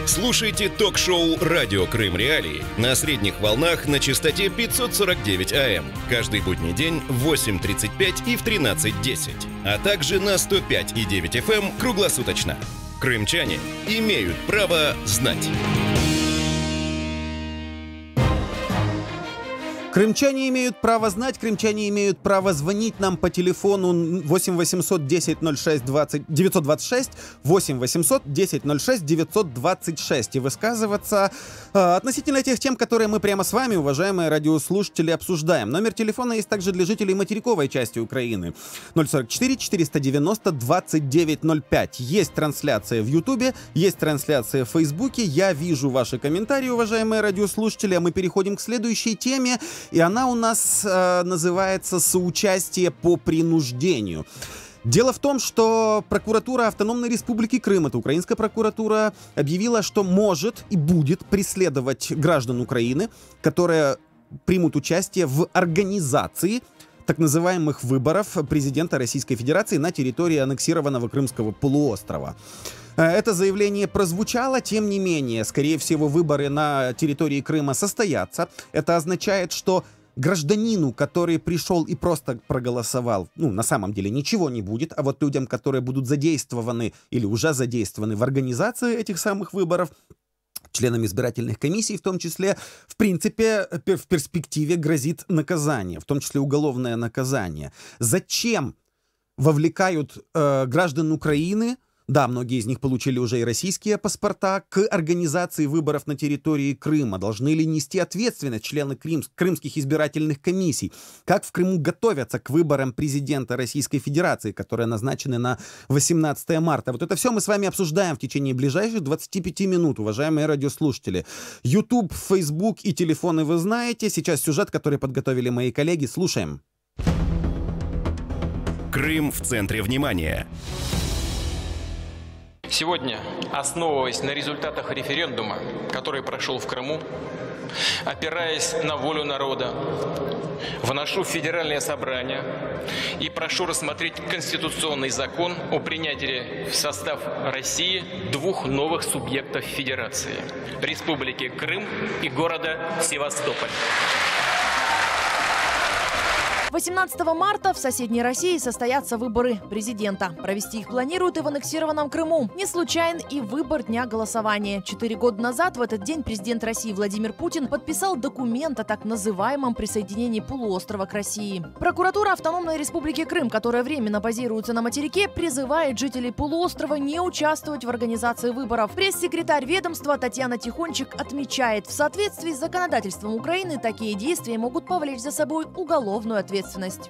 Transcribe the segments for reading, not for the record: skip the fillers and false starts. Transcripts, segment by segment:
Слушайте ток-шоу «Радио Крым Реалии» на средних волнах на частоте 549 АМ. Каждый будний день в 8:35 и в 13:10. А также на 105,9 FM круглосуточно. Крымчане имеют право знать. Крымчане имеют право знать, крымчане имеют право звонить нам по телефону 8 800 10 06 20 926, 8 800 10 06 926 и высказываться относительно тех тем, которые мы прямо с вами, уважаемые радиослушатели, обсуждаем. Номер телефона есть также для жителей материковой части Украины. 044 490 2905. Есть трансляция в Ютубе, есть трансляция в Фейсбуке. Я вижу ваши комментарии, уважаемые радиослушатели, а мы переходим к следующей теме. И она у нас называется «Соучастие по принуждению». Дело в том, что прокуратура Автономной Республики Крым, это украинская прокуратура, объявила, что может и будет преследовать граждан Украины, которые примут участие в организации так называемых выборов президента Российской Федерации на территории аннексированного Крымского полуострова. Это заявление прозвучало, тем не менее, скорее всего, выборы на территории Крыма состоятся. Это означает, что гражданину, который пришел и просто проголосовал, на самом деле ничего не будет, а вот людям, которые будут задействованы или уже задействованы в организации этих самых выборов, членам избирательных комиссий, в том числе, в принципе, в перспективе грозит наказание, в том числе уголовное наказание. Зачем вовлекают граждан Украины? Да, многие из них получили уже и российские паспорта, к организации выборов на территории Крыма. Должны ли нести ответственность члены крымских избирательных комиссий? Как в Крыму готовятся к выборам президента Российской Федерации, которые назначены на 18 марта? Вот это все мы с вами обсуждаем в течение ближайших 25 минут, уважаемые радиослушатели. YouTube, Facebook и телефоны вы знаете. Сейчас сюжет, который подготовили мои коллеги. Слушаем. Крым в центре внимания. Сегодня, основываясь на результатах референдума, который прошел в Крыму, опираясь на волю народа, вношу в Федеральное собрание и прошу рассмотреть конституционный закон о принятии в состав России двух новых субъектов Федерации – Республики Крым и города Севастополь. 18 марта в соседней России состоятся выборы президента. Провести их планируют и в аннексированном Крыму. Не случайен и выбор дня голосования. 4 года назад в этот день президент России Владимир Путин подписал документ о так называемом присоединении полуострова к России. Прокуратура Автономной Республики Крым, которая временно базируется на материке, призывает жителей полуострова не участвовать в организации выборов. Пресс-секретарь ведомства Татьяна Тихончик отмечает, в соответствии с законодательством Украины такие действия могут повлечь за собой уголовную ответственность.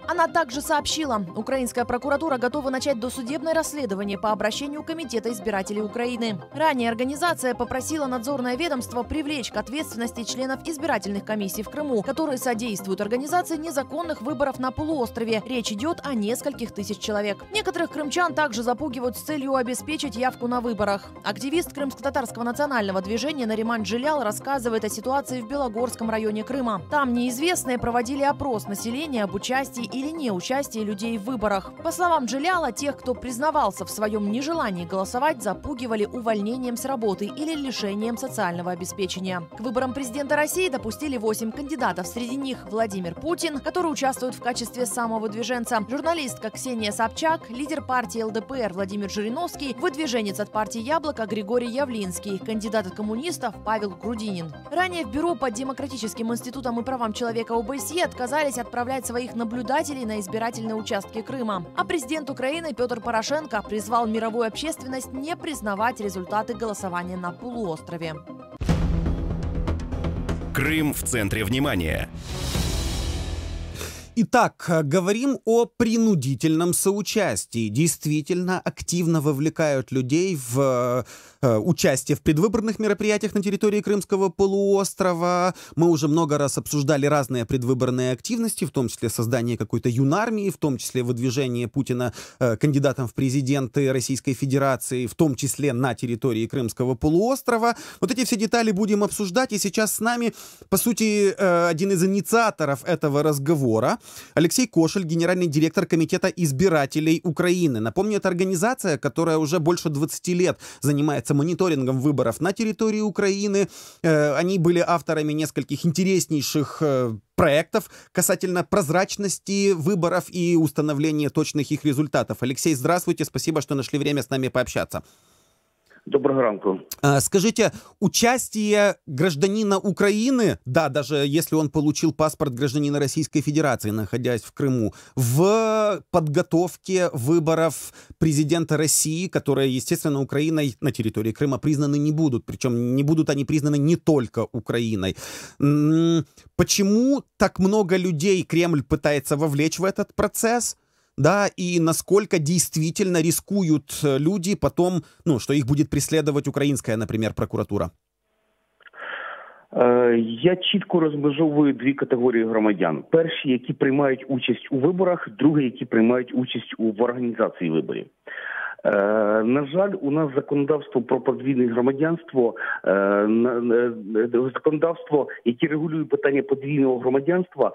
Она также сообщила, украинская прокуратура готова начать досудебное расследование по обращению Комитета избирателей Украины. Ранее организация попросила надзорное ведомство привлечь к ответственности членов избирательных комиссий в Крыму, которые содействуют организации незаконных выборов на полуострове. Речь идет о нескольких тысяч человек. Некоторых крымчан также запугивают с целью обеспечить явку на выборах. Активист крымско-татарского национального движения Нариман Джилял рассказывает о ситуации в Белогорском районе Крыма. Там неизвестные проводили опрос населения об участии или неучастии людей в выборах. По словам Джиляла, тех, кто признавался в своем нежелании голосовать, запугивали увольнением с работы или лишением социального обеспечения. К выборам президента России допустили 8 кандидатов. Среди них Владимир Путин, который участвует в качестве самовыдвиженца, журналистка Ксения Собчак, лидер партии ЛДПР Владимир Жириновский, выдвиженец от партии «Яблоко» Григорий Явлинский, кандидат от коммунистов Павел Грудинин. Ранее в Бюро по демократическим институтам и правам человека ОБСЕ отказались отправлять своих наблюдателей на избирательные участки Крыма. А президент Украины Петр Порошенко призвал мировую общественность не признавать результаты голосования на полуострове. Крым в центре внимания. Итак, говорим о принудительном соучастии. Действительно, активно вовлекают людей в участие в предвыборных мероприятиях на территории Крымского полуострова. Мы уже много раз обсуждали разные предвыборные активности, в том числе создание какой-то юнармии, в том числе выдвижение Путина кандидатом в президенты Российской Федерации, в том числе на территории Крымского полуострова. Вот эти все детали будем обсуждать. И сейчас с нами, по сути, один из инициаторов этого разговора. Алексей Кошель, генеральный директор Комитета избирателей Украины. Напомню, это организация, которая уже больше 20 лет занимается мониторингом выборов на территории Украины. Они были авторами нескольких интереснейших проектов касательно прозрачности выборов и установления точных их результатов. Алексей, здравствуйте, спасибо, что нашли время с нами пообщаться. Доброго ранку. Скажите, участие гражданина Украины, да, даже если он получил паспорт гражданина Российской Федерации, находясь в Крыму, в подготовке выборов президента России, которые, естественно, Украиной на территории Крыма признаны не будут, причем не будут они признаны не только Украиной. Почему так много людей Кремль пытается вовлечь в этот процесс? Да, и насколько действительно рискуют люди потом, ну, что их будет преследовать украинская, например, прокуратура? Я чітко розмежовую дві категорії громадян. Перші, які приймають участь у виборах, другі, які приймають участь в організації виборів. На жаль, у нас законодавство про подвійне громадянство, законодавство, яке регулює питання подвійного громадянства,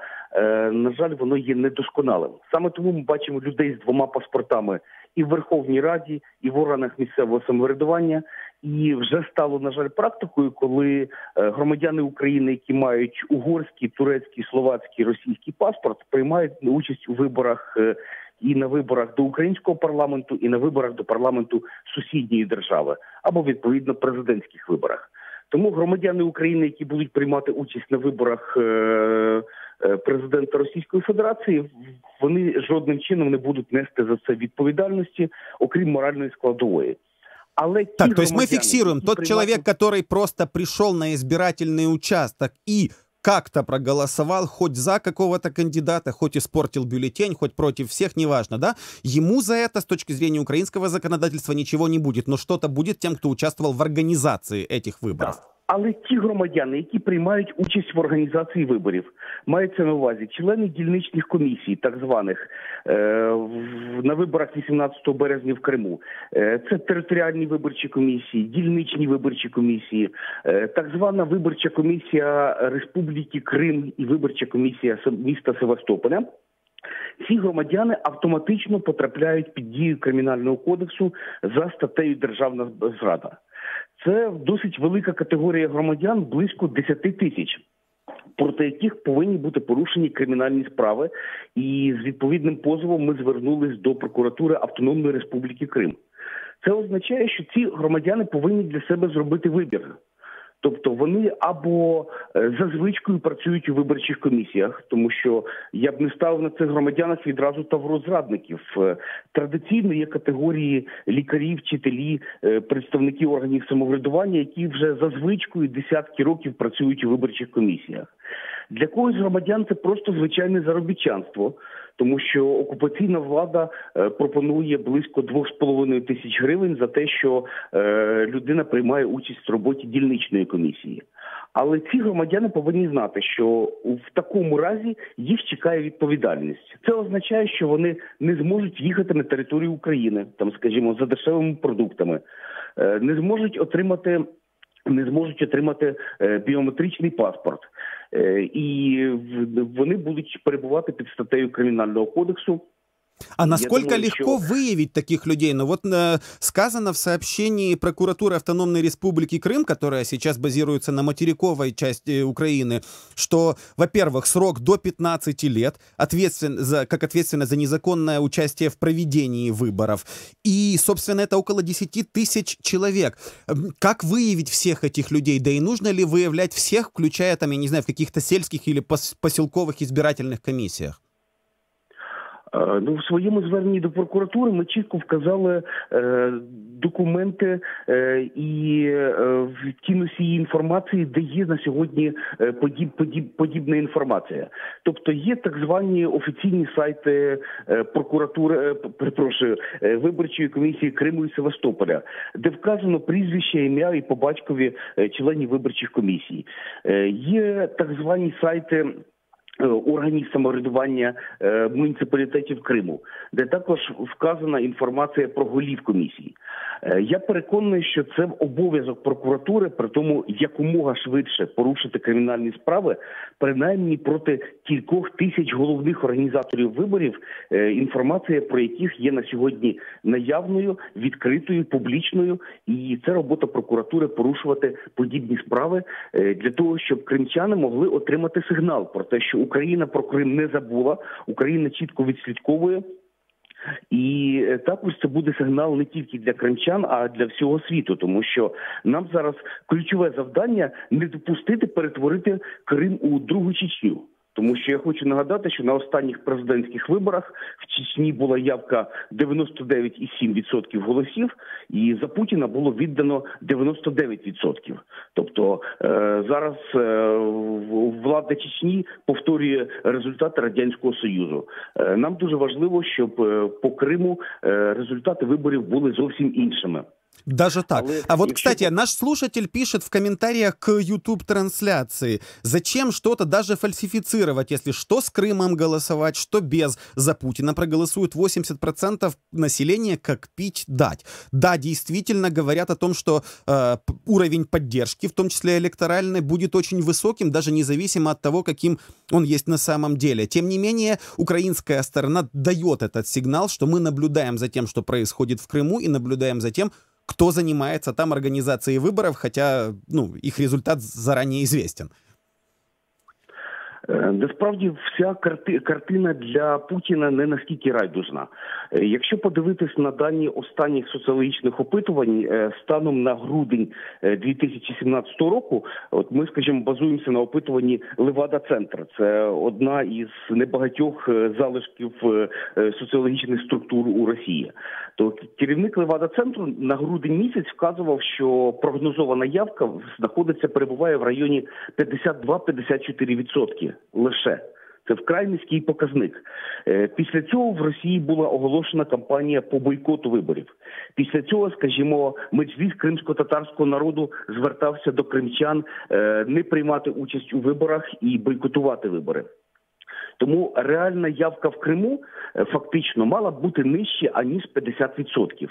на жаль, воно є недосконалим. Саме тому ми бачимо людей з двома паспортами і в Верховній Раді, і в органах місцевого самоврядування. І вже стало, на жаль, практикою, коли громадяни України, які мають угорський, турецький, словацький, російський паспорт, приймають участь у виборах і на виборах до українського парламенту, і на виборах до парламенту сусідньої держави, або, відповідно, президентських виборах. Тому громадяни України, які будуть приймати участь на виборах президента Російської Федерації, вони жодним чином не будуть нести за це відповідальності, окрім моральної складової. Так, то есть мы фиксируем, тот человек, который просто пришел на избирательный участок и как-то проголосовал хоть за какого-то кандидата, хоть испортил бюллетень, хоть против всех, неважно, да, ему за это с точки зрения украинского законодательства ничего не будет, но что-то будет тем, кто участвовал в организации этих выборов. Так. Але ті громадяни, які приймають участь в організації виборів, мається на увазі члени дільничних комісій, так званих, на виборах 18 березня в Криму. Це територіальні виборчі комісії, дільничні виборчі комісії, так звана виборча комісія Республіки Крим і виборча комісія міста Севастополя. Ці громадяни автоматично потрапляють під дію Кримінального кодексу за статтею «Державна зрада». Це досить велика категорія громадян, близько 10 тисяч, проти яких повинні бути порушені кримінальні справи. І з відповідним позовом ми звернулись до прокуратури Автономної Республіки Крим. Це означає, що ці громадяни повинні для себе зробити вибір. Тобто вони або за звичкою працюють у виборчих комісіях, тому що я б не ставив на цих громадянах відразу таврозрадників. Традиційно є категорії лікарі, вчителі, представники органів самоврядування, які вже за звичкою десятки років працюють у виборчих комісіях. Для когось громадян це просто звичайне заробітчанство, тому що окупаційна влада пропонує близько 2,5 тисяч гривень за те, що людина приймає участь в роботі дільничної комісії. Але ці громадяни повинні знати, що в такому разі їх чекає відповідальність. Це означає, що вони не зможуть їхати на територію України, там, скажімо, за дешевими продуктами, не зможуть отримати біометричний паспорт. І вони будуть перебувати під статтею Кримінального кодексу. А насколько легко выявить таких людей? Ну вот сказано в сообщении прокуратуры Автономной Республики Крым, которая сейчас базируется на материковой части Украины, что, во-первых, срок до 15 лет, как ответственность за незаконное участие в проведении выборов. И, собственно, это около 10 тысяч человек. Как выявить всех этих людей? Да и нужно ли выявлять всех, включая, там, я не знаю, в каких-то сельских или поселковых избирательных комиссиях? Ну, в своєму зверненні до прокуратури ми чітко вказали документи і ті носії інформації, де є на сьогодні подібна інформація. Тобто є так звані офіційні сайти прокуратури, виборчої комісії Криму і Севастополя, де вказано прізвище, ім'я і по батькові членів виборчих комісій. Є так звані сайти органів самоврядування муніципалітетів Криму, де також вказана інформація про голів комісій. Я переконаний, що це обов'язок прокуратури, при тому якомога швидше порушити кримінальні справи, принаймні проти кількох тисяч головних організаторів виборів, інформація про яких є на сьогодні наявною, відкритою, публічною, і це робота прокуратури порушувати подібні справи для того, щоб кримчани могли отримати сигнал про те, що Україна про Крим не забула, Україна чітко відслідковує. І також це буде сигнал не тільки для кримчан, а для всього світу, тому що нам зараз ключове завдання не допустити перетворити Крим у другу Чечню. Тому що я хочу нагадати, що на останніх президентських виборах в Чечні була явка 99,7% голосів, і за Путіна було віддано 99%. Тобто зараз влада Чечні повторює результати Радянського Союзу. Нам дуже важливо, щоб по Криму результати виборів були зовсім іншими. Даже так. А вот, кстати, наш слушатель пишет в комментариях к YouTube-трансляции, зачем что-то даже фальсифицировать, если что с Крымом голосовать, что без. За Путина проголосуют 80% населения, как пить дать. Да, действительно говорят о том, что уровень поддержки, в том числе электоральной, будет очень высоким, даже независимо от того, каким он есть на самом деле. Тем не менее, украинская сторона дает этот сигнал, что мы наблюдаем за тем, что происходит в Крыму, и наблюдаем за тем, кто занимается там организацией выборов, хотя их результат заранее известен. Насправді вся картина для Путіна не настільки райдужна. Якщо подивитись на дані останніх соціологічних опитувань станом на грудень 2017 року, от ми, скажімо, базуємося на опитуванні Левада-Центр. Це одна із небагатьох залишків соціологічних структур у Росії. То керівник Левада-Центру на грудень місяць вказував, що прогнозована явка перебуває в районі 52-54% лише. Це вкрай низький показник. Після цього в Росії була оголошена кампанія по бойкоту виборів. Після цього, скажімо, меджліс кримсько-татарського народу звертався до кримчан не приймати участь у виборах і бойкотувати вибори. Тому реальна явка в Криму фактично мала б бути нижче, аніж 50%.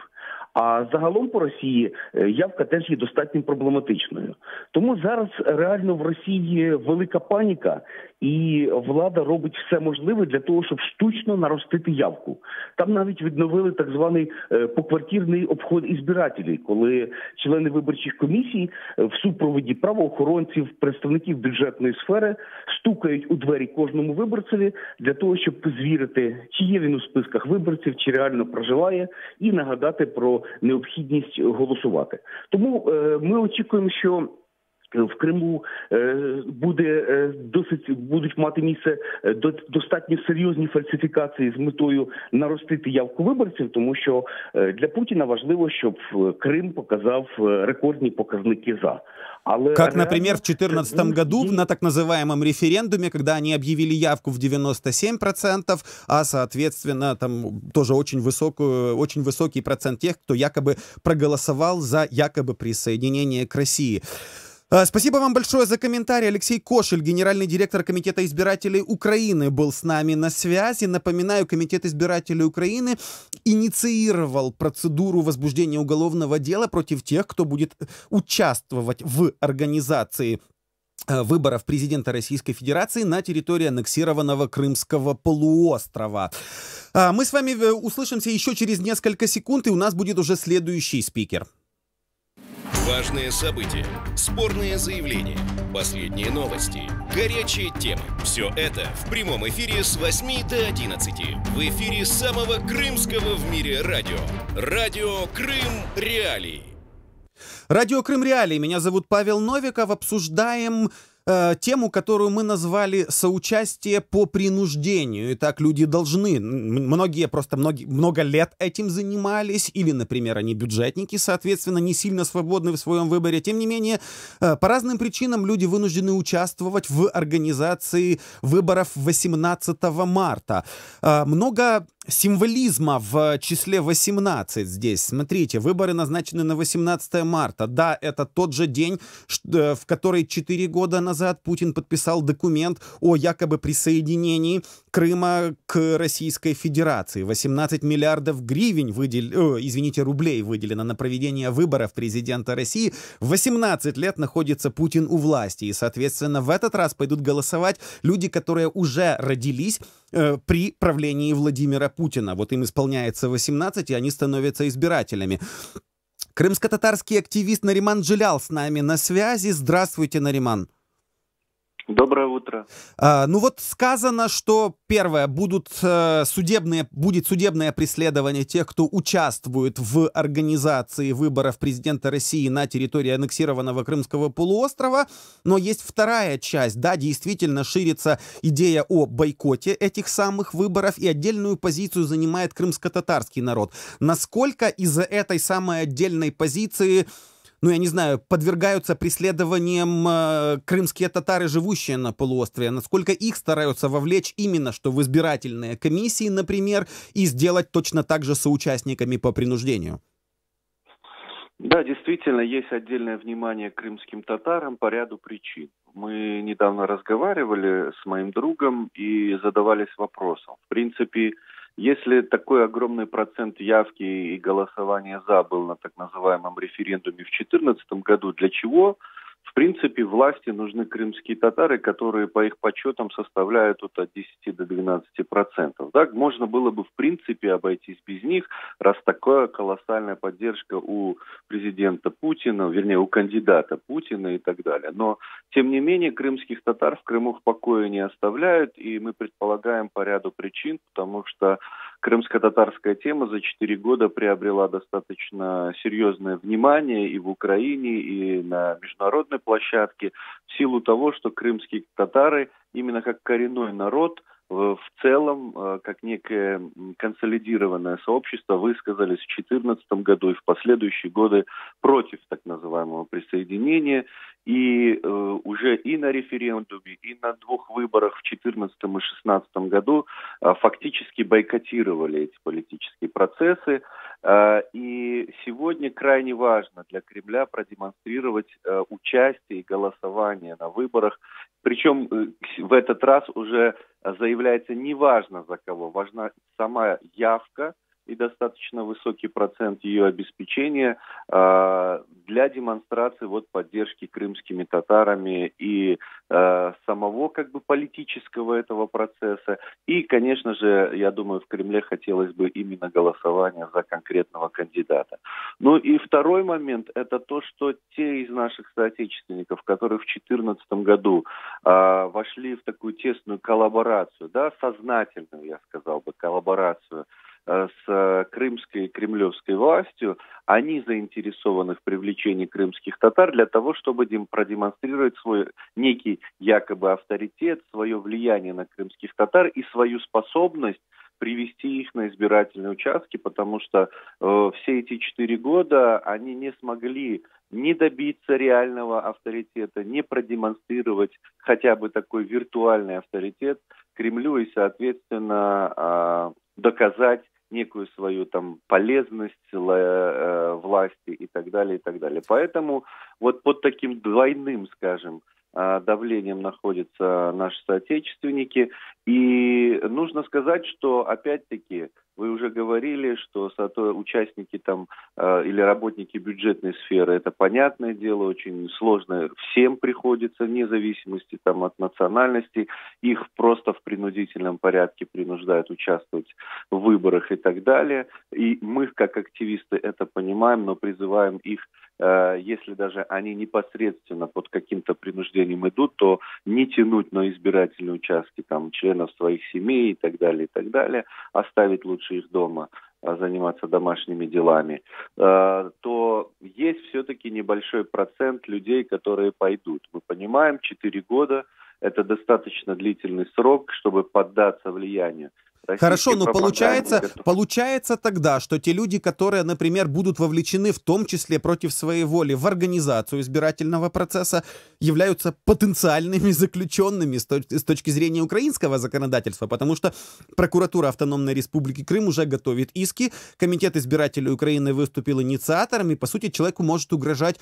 А загалом по Росії явка теж є достатньо проблематичною. Тому зараз реально в Росії велика паніка, і влада робить все можливе для того, щоб штучно наростити явку. Там навіть відновили так званий поквартирний обход ізбирателів, коли члени виборчих комісій в супроводі правоохоронців, представників бюджетної сфери стукають у двері кожному виборцеві для того, щоб звірити, чи є він у списках виборців, чи реально проживає, і нагадати про необхідність голосувати. Тому ми очікуємо, що в Криму будуть мати місце достатньо серйозні фальсифікації з метою наростити явку виборців, тому що для Путіна важливо, щоб Крим показав рекордні показники «за». Как, например, в 2014 году на так называемом референдуме, когда они объявили явку в 97%, а, соответственно, там тоже очень высокий процент тех, кто якобы проголосовал за якобы присоединение к России. Спасибо вам большое за комментарий. Алексей Кошель, генеральный директор Комитета избирателей Украины, был с нами на связи. Напоминаю, Комитет избирателей Украины инициировал процедуру возбуждения уголовного дела против тех, кто будет участвовать в организации выборов президента Российской Федерации на территории аннексированного Крымского полуострова. Мы с вами услышимся еще через несколько секунд, и у нас будет уже следующий спикер. Важные события, спорные заявления, последние новости, горячие темы. Все это в прямом эфире с 8 до 11. В эфире самого крымского в мире радио. Радио Крым Реалии. Радио Крым Реалии. Меня зовут Павел Новиков. Обсуждаем тему, которую мы назвали «Соучастие по принуждению». Итак, люди должны, многие просто много лет этим занимались, или, например, они бюджетники, соответственно, не сильно свободны в своем выборе. Тем не менее, по разным причинам люди вынуждены участвовать в организации выборов 18 марта. Много символизма в числе 18 здесь. Смотрите, выборы назначены на 18 марта. Да, это тот же день, в который 4 года назад Путин подписал документ о якобы присоединении Крыма к Российской Федерации. 18 миллиардов гривен рублей выделено на проведение выборов президента России. 18 лет находится Путин у власти. И, соответственно, в этот раз пойдут голосовать люди, которые уже родились при правлении Владимира Путина. Вот им исполняется 18, и они становятся избирателями. Крымско-татарский активист Нариман Джилял с нами на связи. Здравствуйте, Нариман. Доброе утро. Ну вот сказано, что первое, будет судебное преследование тех, кто участвует в организации выборов президента России на территории аннексированного Крымского полуострова. Но есть вторая часть. Да, действительно ширится идея о бойкоте этих самых выборов, и отдельную позицию занимает крымско-татарский народ. Насколько из-за этой самой отдельной позиции, ну, я не знаю, подвергаются преследованиям крымские татары, живущие на полуострове? Насколько их стараются вовлечь именно что в избирательные комиссии, например, и сделать точно так же соучастниками по принуждению? Да, действительно, есть отдельное внимание к крымским татарам по ряду причин. Мы недавно разговаривали с моим другом и задавались вопросом. В принципе, если такой огромный процент явки и голосования «за» был на так называемом референдуме в 2014 году, для чего, в принципе, власти нужны крымские татары, которые по их подсчетам составляют от 10 до 12%. Так, можно было бы, в принципе, обойтись без них, раз такая колоссальная поддержка у президента Путина, вернее, у кандидата Путина и так далее. Но, тем не менее, крымских татар в Крыму в покое не оставляют, и мы предполагаем по ряду причин, потому что крымско-татарская тема за 4 года приобрела достаточно серьезное внимание и в Украине, и на международной площадке, в силу того, что крымские татары именно как коренной народ в целом, как некое консолидированное сообщество, высказались в 2014 году и в последующие годы против так называемого присоединения. И уже и на референдуме, и на 2 выборах в 2014 и 2016 году фактически бойкотировали эти политические процессы. И сегодня крайне важно для Кремля продемонстрировать участие и голосование на выборах. Причем в этот раз уже заявляется не важно за кого, важна сама явка и достаточно высокий процент ее обеспечения для демонстрации поддержки крымскими татарами и самого политического этого процесса. И, конечно же, я думаю, в Кремле хотелось бы именно голосования за конкретного кандидата. Ну и второй момент – это то, что те из наших соотечественников, которые в 2014 году вошли в такую тесную коллаборацию, да, сознательную, я сказал бы, коллаборацию с крымской и кремлевской властью, они заинтересованы в привлечении крымских татар для того, чтобы продемонстрировать свой некий якобы авторитет, свое влияние на крымских татар и свою способность привести их на избирательные участки, потому что все эти 4 года они не смогли не добиться реального авторитета, не продемонстрировать хотя бы такой виртуальный авторитет Кремлю и, соответственно, доказать некую свою полезность власти и так далее, и так далее. Поэтому под таким двойным, скажем, давлением находятся наши соотечественники. И нужно сказать, что, опять-таки, вы уже говорили, что участники или работники бюджетной сферы, это понятное дело, очень сложно. Всем приходится, вне зависимости от национальности. Их просто в принудительном порядке принуждают участвовать в выборах и так далее. И мы, как активисты, это понимаем, но призываем их, если даже они непосредственно под каким-то принуждением идут, то не тянуть на избирательные участки членов своих семей и так далее, оставить лучше их дома, заниматься домашними делами, то есть все-таки небольшой процент людей, которые пойдут. Мы понимаем, 4 года – это достаточно длительный срок, чтобы поддаться влиянию Хорошо, но получается тогда, что те люди, которые, например, будут вовлечены в том числе против своей воли в организацию избирательного процесса, являются потенциальными заключенными с точки зрения украинского законодательства, потому что прокуратура Автономной Республики Крым уже готовит иски, Комитет избирателей Украины выступил инициатором, и, по сути, человеку может угрожать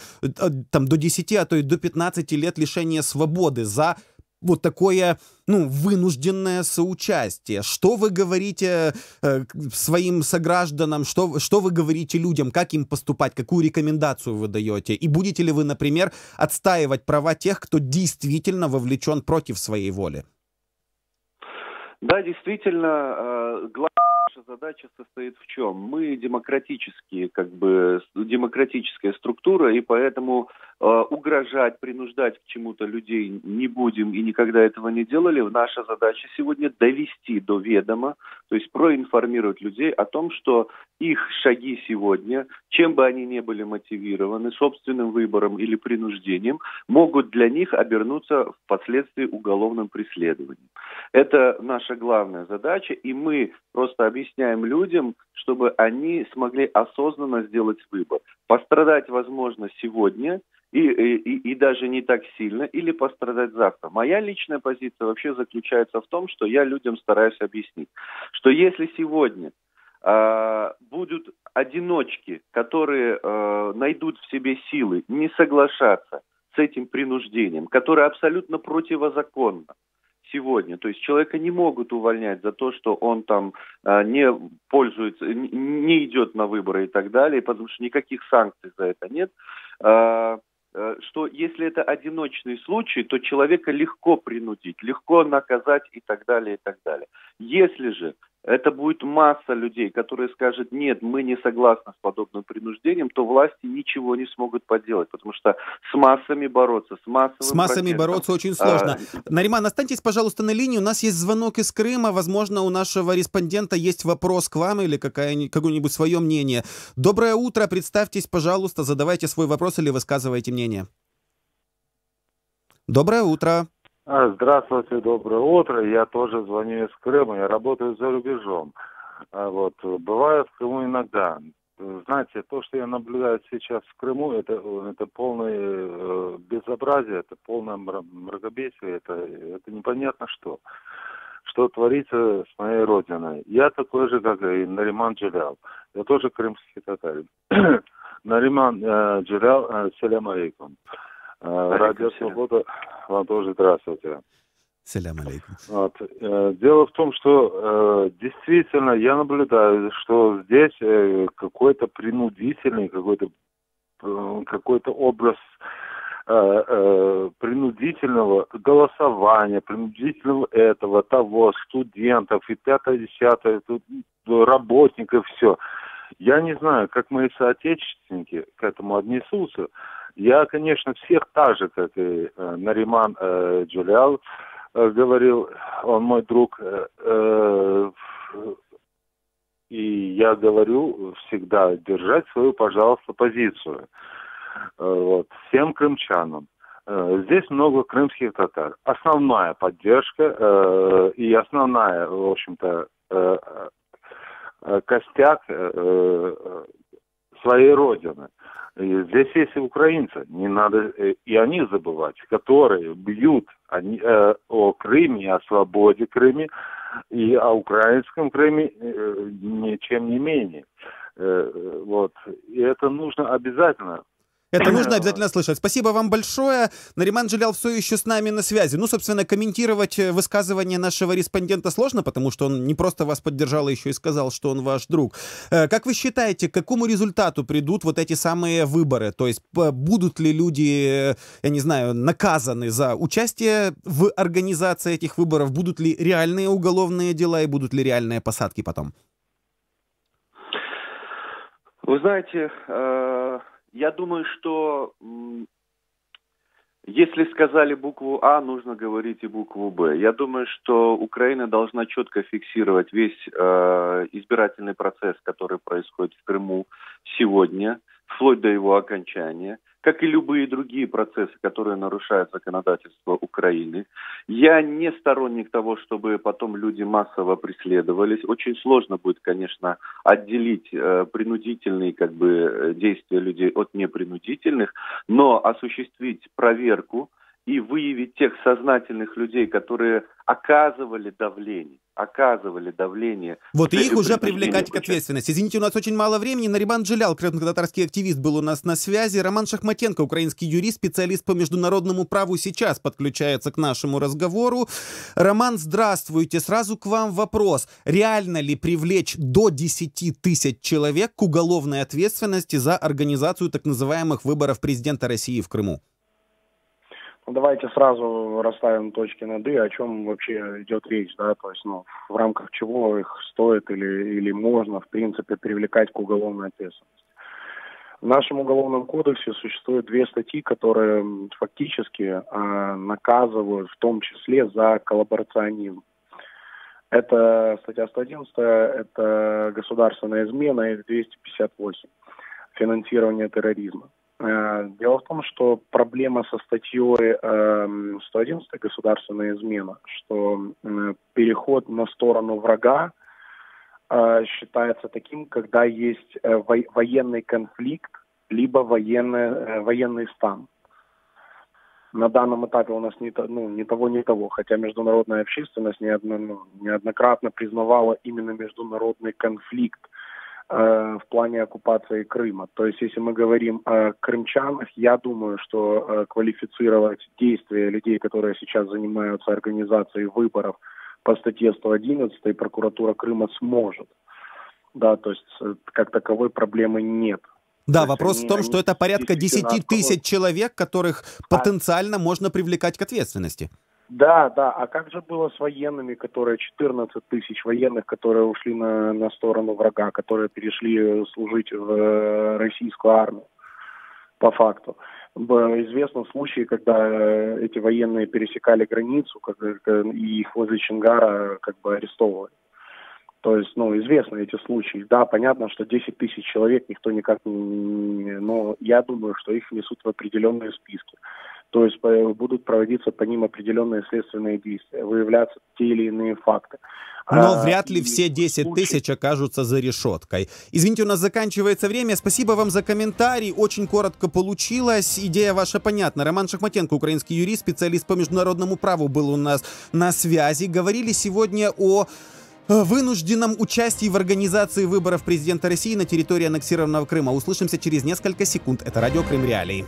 там, до 10, а то и до 15 лет лишения свободы за вот такое, вынужденное соучастие. Что вы говорите своим согражданам, что вы говорите людям, как им поступать, какую рекомендацию вы даете? И будете ли вы, например, отстаивать права тех, кто действительно вовлечен против своей воли? Да, действительно, главная наша задача состоит в чем? Мы демократическая структура, и поэтому угрожать, принуждать к чему-то людей не будем и никогда этого не делали. Наша задача сегодня довести до ведома, то есть проинформировать людей о том, что их шаги сегодня, чем бы они ни были мотивированы, собственным выбором или принуждением, могут для них обернуться впоследствии уголовным преследованием. Это наша главная задача, и мы просто объясняем людям, чтобы они смогли осознанно сделать выбор. Пострадать возможно сегодня, и даже не так сильно, или пострадать завтра. Моя личная позиция вообще заключается в том, что я людям стараюсь объяснить, что если сегодня будут одиночки, которые найдут в себе силы не соглашаться с этим принуждением, которое абсолютно противозаконно сегодня, то есть человека не могут увольнять за то, что он там не пользуется, не идет на выборы и так далее, потому что никаких санкций за это нет, что если это одиночный случай, то человека легко принудить, легко наказать и так далее, и так далее. Если же это будет масса людей, которые скажут, нет, мы не согласны с подобным принуждением, то власти ничего не смогут поделать, потому что с массами бороться, с массами бороться очень сложно. Нариман, останьтесь, пожалуйста, на линии. У нас есть звонок из Крыма. Возможно, у нашего респондента есть вопрос к вам или какое-нибудь свое мнение. Доброе утро. Представьтесь, пожалуйста, задавайте свой вопрос или высказывайте мнение. Доброе утро. Здравствуйте, доброе утро. Я тоже звоню из Крыма, я работаю за рубежом. Бываю в Крыму иногда. Знаете, то, что я наблюдаю сейчас в Крыму, это полное безобразие, это полное мракобесие, это непонятно что. Что творится с моей родиной. Я такой же, как и Нариман Джелял. Я тоже крымский татарин. Нариман Джелял, салям алейкум. Радио Свобода, вам тоже здравствуйте. Салям алейкум. Дело в том, что действительно я наблюдаю, что здесь какой-то принудительный, какой-то образ принудительного голосования, принудительного того, студентов и 5-10, работников, все. Я не знаю, как мои соотечественники к этому отнесутся. Я, конечно, всех так же, как и Нариман Джелял говорил, он мой друг, и я говорю всегда держать свою, пожалуйста, позицию. Всем крымчанам. Здесь много крымских татар. Основная поддержка и основная, в общем-то, костяк своей родины. И здесь есть и украинцы, не надо и о них забывать, которые бьют о Крыме, о свободе Крыме и о украинском Крыме ничем не менее. И это нужно обязательно. Это нужно обязательно слышать. Спасибо вам большое. Нариман Джелял все еще с нами на связи. Собственно, комментировать высказывание нашего респондента сложно, потому что он не просто вас поддержал, а еще и сказал, что он ваш друг. Как вы считаете, к какому результату придут вот эти самые выборы? То есть будут ли люди, я не знаю, наказаны за участие в организации этих выборов? Будут ли реальные уголовные дела и будут ли реальные посадки потом? Вы знаете... Я думаю, что если сказали букву А, нужно говорить и букву Б. Я думаю, что Украина должна четко фиксировать весь избирательный процесс, который происходит в Крыму сегодня, вплоть до его окончания. как и любые другие процессы, которые нарушают законодательство Украины. Я не сторонник того, чтобы потом люди массово преследовались. Очень сложно будет, конечно, отделить принудительные действия людей от непринудительных, но осуществить проверку и выявить тех сознательных людей, которые оказывали давление. Вот и их уже привлекать к ответственности. Извините, у нас очень мало времени. Нариман Джилял, крымско-татарский активист, был у нас на связи. Роман Шахматенко, украинский юрист, специалист по международному праву, сейчас подключается к нашему разговору. Роман, здравствуйте. Сразу к вам вопрос. Реально ли привлечь до 10 тысяч человек к уголовной ответственности за организацию так называемых выборов президента России в Крыму? Давайте сразу расставим точки над «и», о чем вообще идет речь, да, то есть, в рамках чего их стоит или можно, в принципе, привлекать к уголовной ответственности. В нашем уголовном кодексе существует 2 статьи, которые фактически наказывают, в том числе за коллаборационизм. Это статья 111, это государственная измена, и 258, финансирование терроризма. Дело в том, что проблема со статьей 111 «Государственная измена», что переход на сторону врага считается таким, когда есть военный конфликт, либо военный стан. На данном этапе у нас ни того, ни того, хотя международная общественность неоднократно признавала именно международный конфликт в плане оккупации Крыма. То есть, если мы говорим о крымчанах, я думаю, что квалифицировать действия людей, которые сейчас занимаются организацией выборов по статье 111, прокуратура Крыма сможет. Да, то есть, как таковой проблемы нет. Да, вопрос в том, что это порядка 10 тысяч человек, которых потенциально можно привлекать к ответственности. Да, а как же было с военными, 14 тысяч военных, которые ушли на сторону врага, которые перешли служить в российскую армию, по факту? Известны случаи, когда эти военные пересекали границу, и их возле Чонгара арестовывали. То есть, известны эти случаи. Да, понятно, что 10 тысяч человек никто никак не... Но я думаю, что их внесут в определенные списки. То есть будут проводиться по ним определенные следственные действия, выявляться те или иные факты. Но вряд ли все 10 тысяч окажутся за решеткой. Извините, у нас заканчивается время. Спасибо вам за комментарий. Очень коротко получилось. Идея ваша понятна. Роман Шахматенко, украинский юрист, специалист по международному праву, был у нас на связи. Говорили сегодня о вынужденном участии в организации выборов президента России на территории аннексированного Крыма. Услышимся через несколько секунд. Это радио Крым Реалии.